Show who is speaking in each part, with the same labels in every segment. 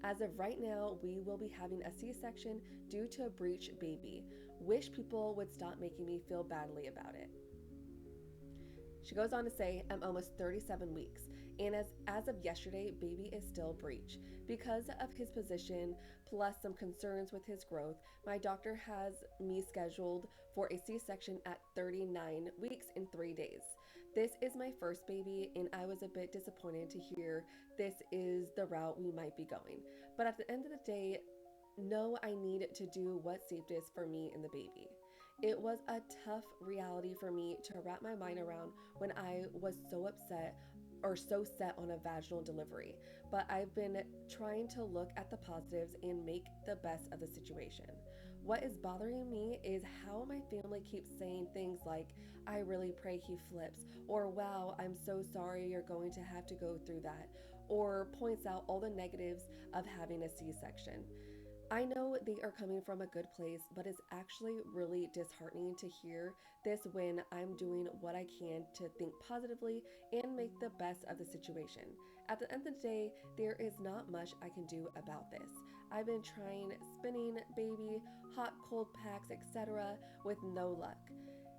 Speaker 1: As of right now, we will be having a C-section due to a breech baby. Wish people would stop making me feel badly about it. She goes on to say, I'm almost 37 weeks, and as of yesterday, baby is still breech. Because of his position, plus some concerns with his growth, my doctor has me scheduled for a C-section at 39 weeks in 3 days. This is my first baby, and I was a bit disappointed to hear this is the route we might be going. But at the end of the day, no, I need to do what's safest for me and the baby. It was a tough reality for me to wrap my mind around when I was so upset or so set on a vaginal delivery, but I've been trying to look at the positives and make the best of the situation. What is bothering me is how my family keeps saying things like, I really pray he flips, or wow, I'm so sorry you're going to have to go through that, or points out all the negatives of having a C section. I know they are coming from a good place, but it's actually really disheartening to hear this when I'm doing what I can to think positively and make the best of the situation. At the end of the day, there is not much I can do about this. I've been trying spinning baby, hot cold packs, etc., with no luck.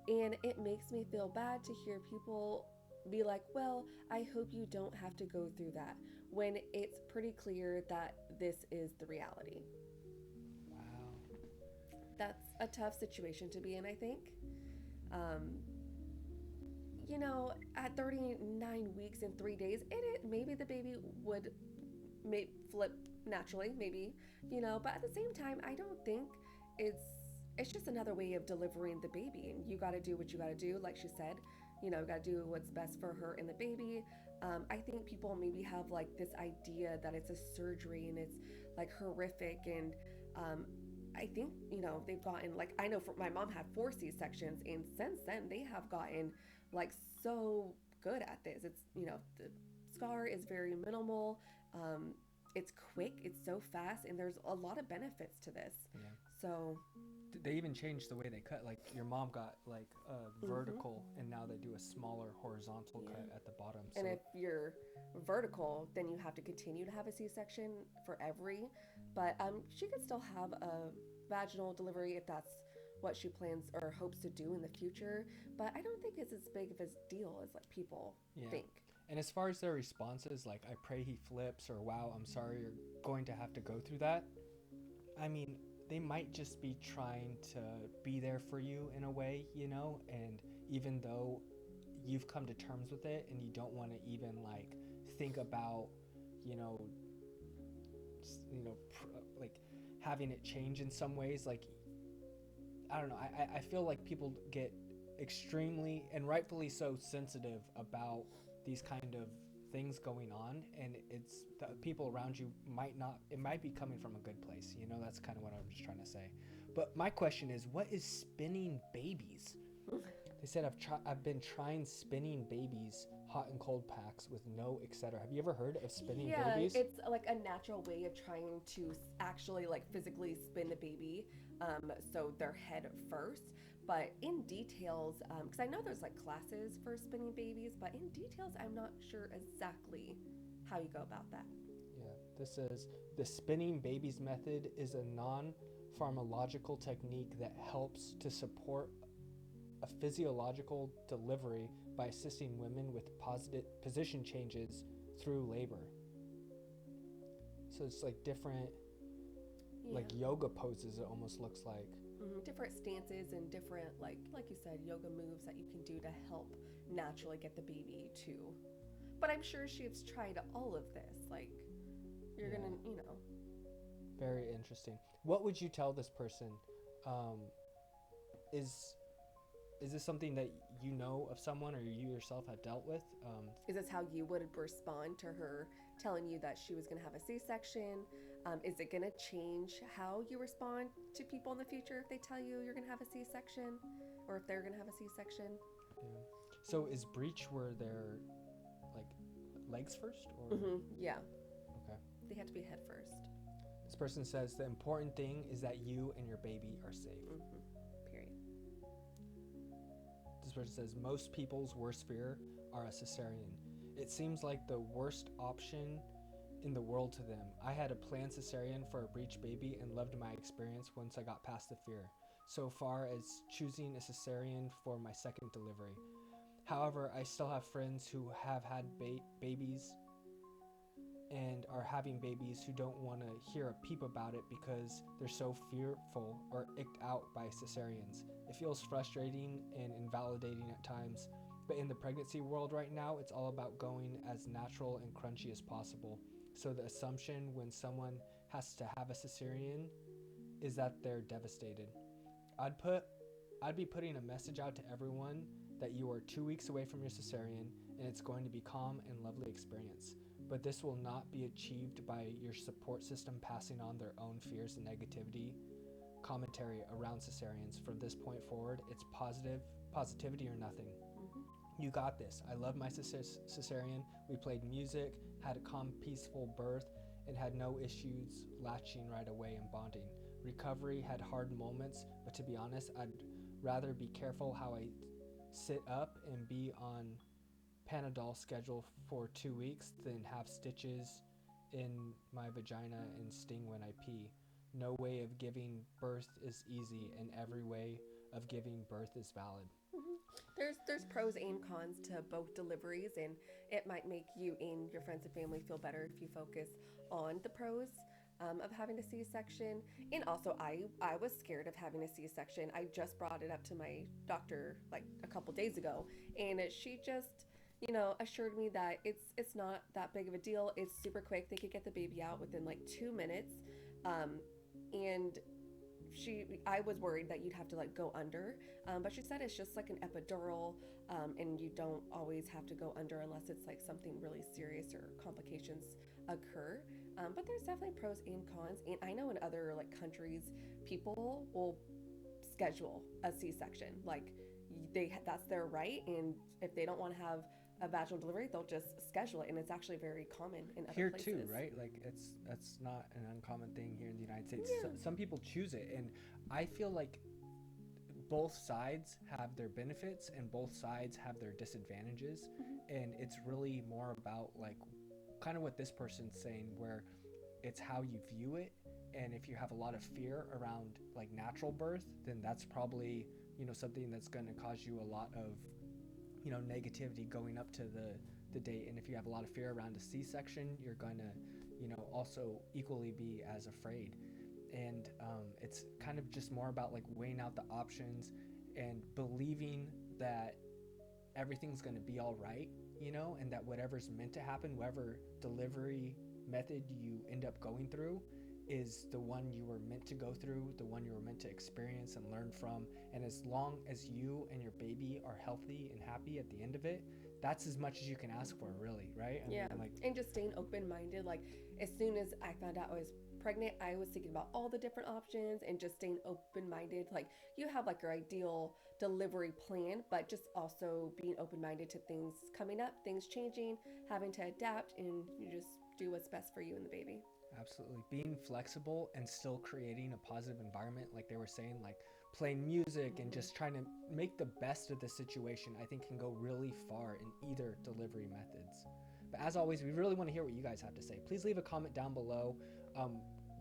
Speaker 1: And it makes me feel bad to hear people be like, well, I hope you don't have to go through that, when it's pretty clear that this is the reality.
Speaker 2: Wow.
Speaker 1: That's a tough situation to be in, I think. Um, you know, at 39 weeks and 3 days, maybe the baby would flip naturally, maybe, but at the same time, I don't think it's it's just another way of delivering the baby, and you got to do what you got to do, like she said. You got to do what's best for her and the baby. I think people maybe have like this idea that it's a surgery and it's like horrific, and um, I think they've gotten, like, I know for my mom had 4 C-sections, and since then they have gotten like so good at this. It's the scar is very minimal. Um, it's quick. It's so fast, and there's a lot of benefits to this.
Speaker 2: Yeah.
Speaker 1: So,
Speaker 2: They even changed the way they cut. Like your mom got like a
Speaker 1: mm-hmm.
Speaker 2: vertical, and now they do a smaller horizontal
Speaker 1: Yeah.
Speaker 2: cut at the bottom.
Speaker 1: And
Speaker 2: So
Speaker 1: if you're vertical, then you have to continue to have a C-section for every. But she could still have a vaginal delivery if that's what she plans or hopes to do in the future. But I don't think it's as big of a deal as like people
Speaker 2: yeah.
Speaker 1: think.
Speaker 2: And as far as their responses, like I pray he flips or wow, I'm sorry you're going to have to go through that. I mean, they might just be trying to be there for you in a way, and even though you've come to terms with it and you don't want to even like think about, you know, like having it change in some ways, like I don't know. I feel like people get extremely and rightfully so sensitive about these kind of things going on, and it's the people around you might not, it might be coming from a good place. That's kind of what I'm just trying to say. But my question is, what is spinning babies? They said I've been trying spinning babies, hot and cold packs with no etc. Have you ever heard of spinning
Speaker 1: Yeah,
Speaker 2: babies?
Speaker 1: it's like a natural way of trying to actually like physically spin the baby, so their head first. But in details, because I know there's like classes for spinning babies, but in details, I'm not sure exactly how you go about that.
Speaker 2: Yeah, this says the spinning babies method is a non pharmacological technique that helps to support a physiological delivery by assisting women with positive position changes through labor. So it's like different,
Speaker 1: Yeah.
Speaker 2: like yoga poses, it almost looks like.
Speaker 1: Different stances and different like you said, yoga moves that you can do to help naturally get the baby to. But I'm sure she's tried all of this. Like you're
Speaker 2: Yeah.
Speaker 1: gonna.
Speaker 2: Very interesting. What would you tell this person? Um, is this something that you know of someone or you yourself have dealt with?
Speaker 1: Is this how you would respond to her telling you that she was going to have a C-section? Is it going to change how you respond to people in the future if they tell you you're going to have a C-section, or if they're going to have a C-section?
Speaker 2: Yeah. So is breech where they're like legs first or?
Speaker 1: Yeah.
Speaker 2: Okay.
Speaker 1: They have to be head first.
Speaker 2: This person says the important thing is that you and your baby are safe.
Speaker 1: Period.
Speaker 2: This person says most people's worst fear are a cesarean. It seems like the worst option in the world to them. I had a planned cesarean for a breech baby and loved my experience once I got past the fear, so far as choosing a cesarean for my second delivery. However, I still have friends who have had babies and are having babies who don't want to hear a peep about it because they're so fearful or icked out by cesareans. It feels frustrating and invalidating at times, but in the pregnancy world right now, it's all about going as natural and crunchy as possible. So the assumption when someone has to have a cesarean is that they're devastated. I'd be putting a message out to everyone that you are 2 weeks away from your cesarean and it's going to be calm and lovely experience. But this will not be achieved by your support system passing on their own fears and negativity commentary around cesareans. From this point forward, it's positivity or nothing. You got this. I love my cesarean. We played music, had a calm, peaceful birth, and had no issues latching right away and bonding. Recovery had hard moments, but to be honest, I'd rather be careful how I sit up and be on Panadol schedule for 2 weeks than have stitches in my vagina and sting when I pee. No way of giving birth is easy, and every way of giving birth is valid.
Speaker 1: There's pros and cons to both deliveries, and it might make you and your friends and family feel better if you focus on the pros of having a C-section. And also, I was scared of having a C-section. I just brought it up to my doctor like a couple days ago, and she just assured me that it's not that big of a deal. It's super quick. They could get the baby out within like 2 minutes, and I was worried that you'd have to like go under, but she said it's just like an epidural, and you don't always have to go under unless it's like something really serious or complications occur. But there's definitely pros and cons, and I know in other like countries, people will schedule a C-section. Like that's their right, and if they don't want to have a vaginal delivery, they'll just schedule it, and it's actually very common in other
Speaker 2: here
Speaker 1: places.
Speaker 2: too, right? Like that's not an uncommon thing here in the United States.
Speaker 1: Yeah.
Speaker 2: Some people choose it, and I feel like both sides have their benefits and both sides have their disadvantages. And it's really more about like kind of what this person's saying, where it's how you view it. And if you have a lot of fear around like natural birth, then that's probably something that's going to cause you a lot of negativity going up to the date. And if you have a lot of fear around a C-section, you're going to also equally be as afraid. And it's kind of just more about like weighing out the options and believing that everything's going to be all right, and that whatever's meant to happen, whatever delivery method you end up going through, is the one you were meant to go through, the one you were meant to experience and learn from. And as long as you and your baby are healthy and happy at the end of it, that's as much as you can ask for, really, right? I
Speaker 1: mean,
Speaker 2: like,
Speaker 1: and just staying open-minded. Like as soon as I found out I was pregnant, I was thinking about all the different options and just staying open-minded. Like you have like your ideal delivery plan, but just also being open-minded to things coming up, things changing, having to adapt, and you just do what's best for you and the baby.
Speaker 2: Absolutely. Being flexible and still creating a positive environment, like they were saying, like playing music and just trying to make the best of the situation, I think can go really far in either delivery methods. But as always, we really want to hear what you guys have to say. Please leave a comment down below.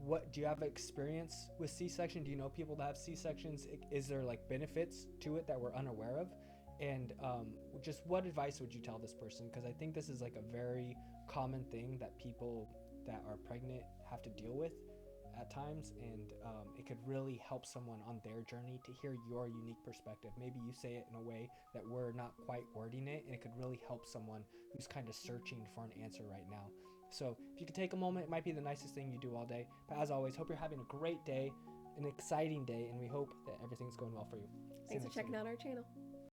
Speaker 2: What do you have experience with C-section? Do you know people that have C-sections? Is there like benefits to it that we're unaware of? And just what advice would you tell this person? Because I think this is like a very common thing that people that are pregnant have to deal with at times, and it could really help someone on their journey to hear your unique perspective. Maybe you say it in a way that we're not quite wording it, and it could really help someone who's kind of searching for an answer right now. So if you could take a moment, it might be the nicest thing you do all day. But as always, hope you're having a great day, an exciting day, and we hope that everything's going well for you.
Speaker 1: Thanks for checking out our channel.